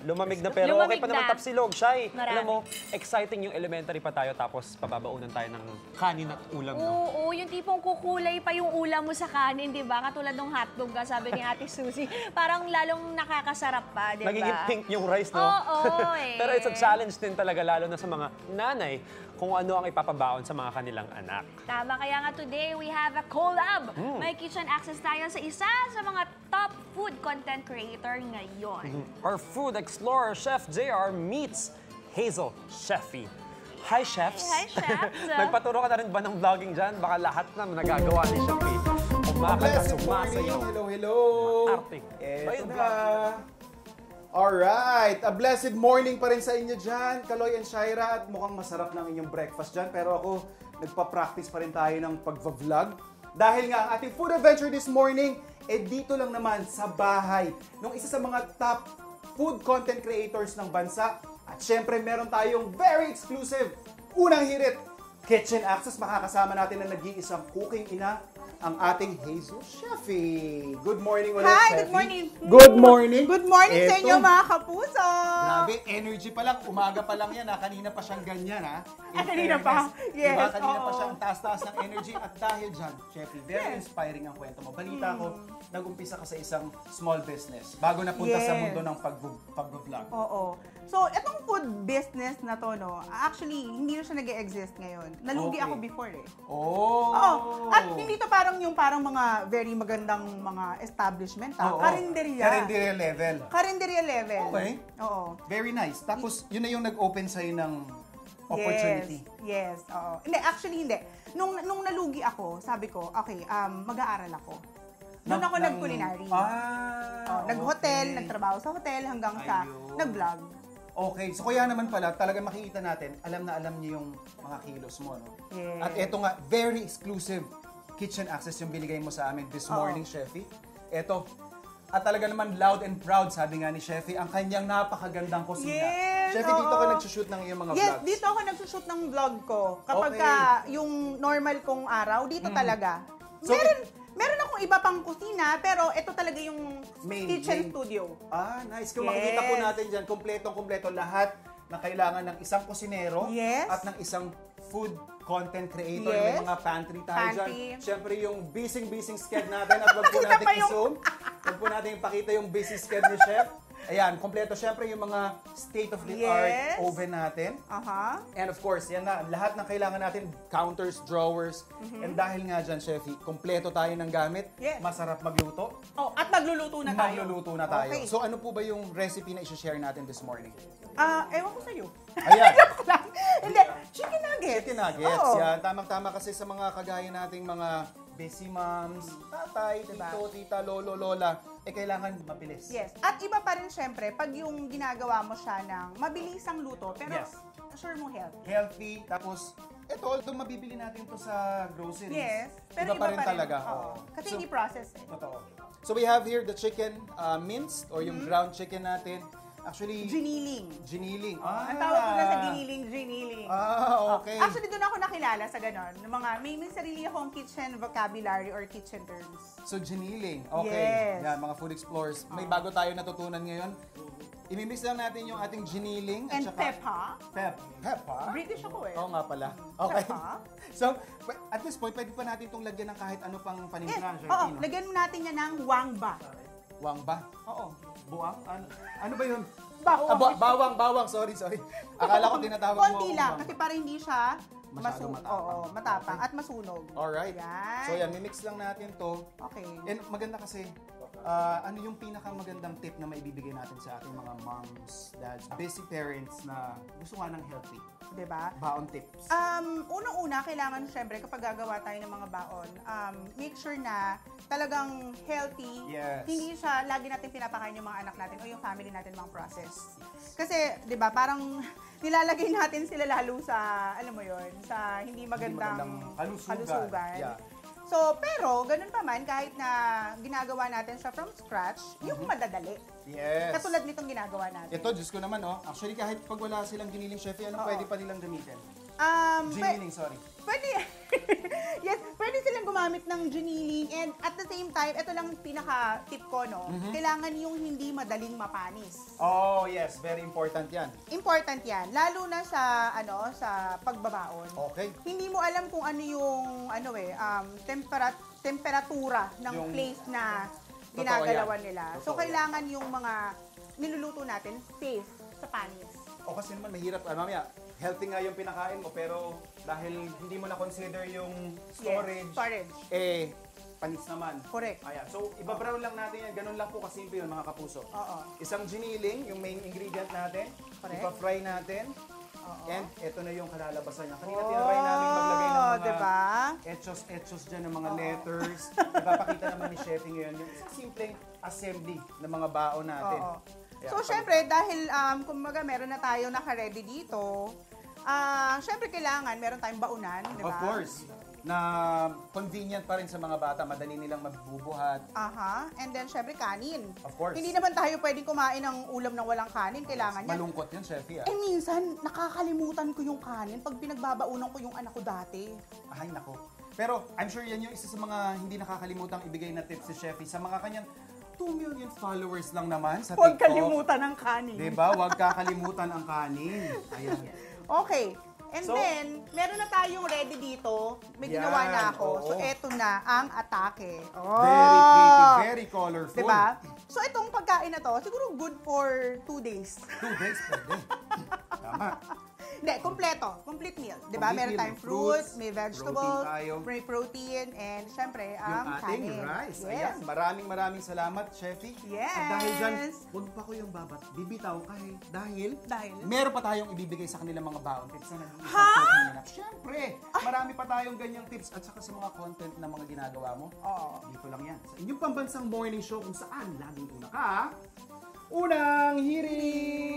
Lumamig na pero okay pa naman tapsilog. Shy, alam mo, exciting yung elementary pa tayo tapos pababaunan tayo ng kanin at ulam. Oo, yung tipong kukulay pa yung ulam mo sa kanin, di ba? Katulad ng hotdog, sabi ni Ate Susie. Parang lalong nakakasarap pa, di ba? Nagiging pink yung rice, no? Oo, eh. Pero it's a challenge din talaga, lalo na sa mga nanay, kung ano ang ipapabaon sa mga kanilang anak. Tama, kaya nga today we have a collab. May kitchen access tayo sa isa sa mga top food content creator ngayon. Our food explorer, Chef JR, meets Hazel Sheffy. Hi, chefs! Hi, chefs! Nagpaturo ka na rin ba ng vlogging dyan? Baka lahat na nagagawa ni Sheffy. Umakanta, sumasayaw. Hello! Arte. Eto na. Alright, a blessed morning pa rin sa inyo dyan, Kaloy and Shaira, at mukhang masarap ng inyong breakfast dyan. Pero ako, nagpa-practice pa rin tayo ng pag-vlog. Dahil nga, ang ating food adventure this morning, dito lang naman sa bahay ng isa sa mga top food content creators ng bansa. At syempre, meron tayong very exclusive unang hirit, kitchen access. Makakasama natin na nag-iisang cooking ina, ang ating Hazel Sheffy. Good morning ulit, Hi, Sheffy. good morning. Good morning. Good morning sa Eto. inyo, mga kapuso. Grabe, energy pa lang. Umaga pa lang yan, ha? Kanina pa siyang ganyan, ha? In Kanina fairness. pa? Yes, Diba? Kanina pa oo. siyang taas-taas ng energy. At dahil dyan, Sheffy, very inspiring ang kwento mo. Balita ko, nag-umpisa ka sa isang small business bago napunta sa Yes. mundo ng pag-vlog. Oo. So, itong food business na to, no, actually, hindi na siya nag-exist ngayon. Nalugi Okay. ako before, eh. Oh! Oo. At hindi to parang yung mga very magandang mga establishment, ha? Oo. Karinderya. Karinderya level. Karinderya level. Okay. Oo. Very nice. Tapos, yun na yung nag-open sa'yo ng opportunity. Yes. Oo. Hindi, actually, hindi. Nung nalugi ako, sabi ko, okay, mag-aaral ako. Doon ako nag-culinary. Nag-hotel, okay. nagtrabaho sa hotel hanggang sa Ayun. nag-vlog. Okay, so kaya naman pala, talaga makikita natin, alam na alam niyo yung mga kilos mo, no? Yes. At eto nga, very exclusive kitchen access yung binigay mo sa amin this morning, Sheffy. Eto, at talaga naman loud and proud, sabi nga ni Sheffy, ang kanyang napakagandang kusina. Yes, Sheffy, dito ka oo. nagsushoot ng iyong mga Yes, vlogs. dito ako nagsushoot ng vlog ko. Kapag Okay. yung normal kong araw, dito talaga. So, Meron akong iba pang kusina, pero ito talaga yung kitchen studio. Nice. Kung Yes. makikita po natin dyan, kompletong-kompleto lahat na kailangan ng isang kusinero Yes. at ng isang food content creator. Yes. May mga pantry tayo dyan. Pantry. Siyempre yung busy sked natin at wag po natin pa yung- i-zoom. Wag po natin ipakita yung busy sked ni Chef. Ayan, kompleto siyempre yung mga state-of-the-art Yes. oven natin. Aha. And of course, yan na, lahat ng kailangan natin, counters, drawers. And dahil nga dyan, Chefy, kompleto tayo ng gamit, Yes. masarap magluto, Oh, at magluluto na tayo. magluluto na tayo. Okay. So ano po ba yung recipe na i-share natin this morning? Ewan ko sa'yo. Ayan, Joke lang. Hindi, chicken nuggets. chicken nuggets. Oo. Yan, tamang-tama kasi sa mga kagaya nating mga busy moms, tatay, Diba? tito, tita, lolo, lola, kailangan mabilis. Yes. At iba pa rin syempre, pag yung ginagawa mo siya ng mabilisang luto, pero Yes. sure mo health. Healthy, tapos ito, although mabibili natin to sa groceries. Yes. Pero iba pa rin talaga. Oo. Kasi So, hindi process eh. Totoo. So we have here the chicken minced or yung ground chicken natin. Actually, Giniling. giniling. Ang tawag ko na sa giniling. Okay. Actually, doon ako nakilala sa ganon. Ng mga, may sarili akong kitchen vocabulary or kitchen terms. So giniling. Okay. Yes. Yan, mga food explorers. May bago tayo natutunan ngayon. Imimix lang natin yung ating giniling And peppa. Peppa? British ako eh. Oo nga pala. Okay. Peppa. So, at this point, pwede pa natin itong lagyan ng kahit ano pang Yes. panimpla. Oo. Lagyan mo natin yan ng wangba. Wangba. Oo. Buwang? Ano ba yun? Bawang. Bawang. Sorry. Akala ko tinatawag mo Konti akong lang. bawang. Kasi para hindi siya Masyadong matapang. Oo, matapang at masunog. Alright. Yan. So yan, mimix lang natin to. Okay. And maganda kasi, ano yung pinakamagandang tip na maibibigay natin sa ating mga moms, dads, busy parents na gusto nga ng healthy? Diba? Baon tips. Unang-una, kailangan syempre kapag gagawa tayo ng mga baon, make sure na talagang healthy. Yes. Hindi siya lagi natin pinapakain yung mga anak natin o yung family natin mga process. Kasi, di ba, parang nilalagay natin sila lalo sa, alam mo yon, sa hindi magandang kalusugan. Yeah. So, pero, ganun pa man, kahit na ginagawa natin siya from scratch, yung madadali. Yes. Katulad nitong ginagawa natin. Ito, Diyos ko naman, oh. Actually, kahit pag wala silang giniling chef, ano Oo. pwede pa nilang gamitin? Pwe- Giniling, sorry. Pwede, yes, pwede silang gumamit ng giniling and at the same time, ito lang pinaka-tip ko, no? Kailangan yung hindi madaling mapanis. Oh, yes. Very important yan. Important yan, lalo na sa, sa pagbabaon. Okay. Hindi mo alam kung ano yung, temperatura ng Yung- place na Totoo ginagalawan yan. nila. Totoo So, kailangan yung mga niluluto natin safe sa panis. O kasi naman mahirap, mamaya, healthy nga yung pinakain mo, pero dahil hindi mo na-consider yung storage, Yes, storage. panis naman. Correct. Ayan. So, ibabrown lang natin yan. Ganun lang po kasimple yun, mga kapuso. Oo. Isang giniling, yung main ingredient natin. Correct. Ipa-fry natin. Oo. And ito na yung kalalabasan niya. Kanina tinry namin maglagay ng mga diba? etchos dyan ng mga letters. Ipapakita naman ni Chefy ngayon yung isang simpleng assembly ng mga baon natin. Oo. Ayan, So, syempre, dahil, kumbaga, meron na tayo naka-ready dito, syempre, kailangan, meron tayong baunan, di ba? Of course, na convenient pa rin sa mga bata, madali nilang mabubuhat. Aha. And then, syempre, kanin. Of course. Hindi naman tayo pwedeng kumain ng ulam ng walang kanin. Kailangan yan. Malungkot yan, Chefy. Eh, minsan, nakakalimutan ko yung kanin pag pinagbabaunan ko yung anak ko dati. Ay, nako. Pero I'm sure yan yung isa sa mga hindi nakakalimutang ibigay na tips si Chefy sa mga kanyang 2 million followers lang naman sa Huwag TikTok. kalimutan ang kanin. Diba? Huwag kakalimutan ang kanin. Ayan. Okay. And So, then, meron na tayong ready dito. May Yan, ginawa na ako. oo. So, eto na ang atake. Very pretty, very colorful. Diba? So, itong pagkain na to, siguro good for 2 days. 2 days pwede. Tama. Hindi, kompleto. Complete meal. Diba? Complete Meron meal. tayong May fruit, fruits, may protein vegetables, tayo. may protein, and syempre, Yung ang ating kanin. rice. Yes. Ayan, maraming salamat, Chefy. Yes. At dahil dyan, huwag pa ko yung bibitaw kahit dahil Dahil? meron pa tayong ibibigay sa kanilang mga baon tips na nag-iisang Ha? cooking nila. Siyempre, marami pa tayong ganyang tips at saka sa mga content na mga ginagawa mo. Oo. Dito lang yan. Sa inyong pambansang morning show kung saan laging una ka. Unang hirit!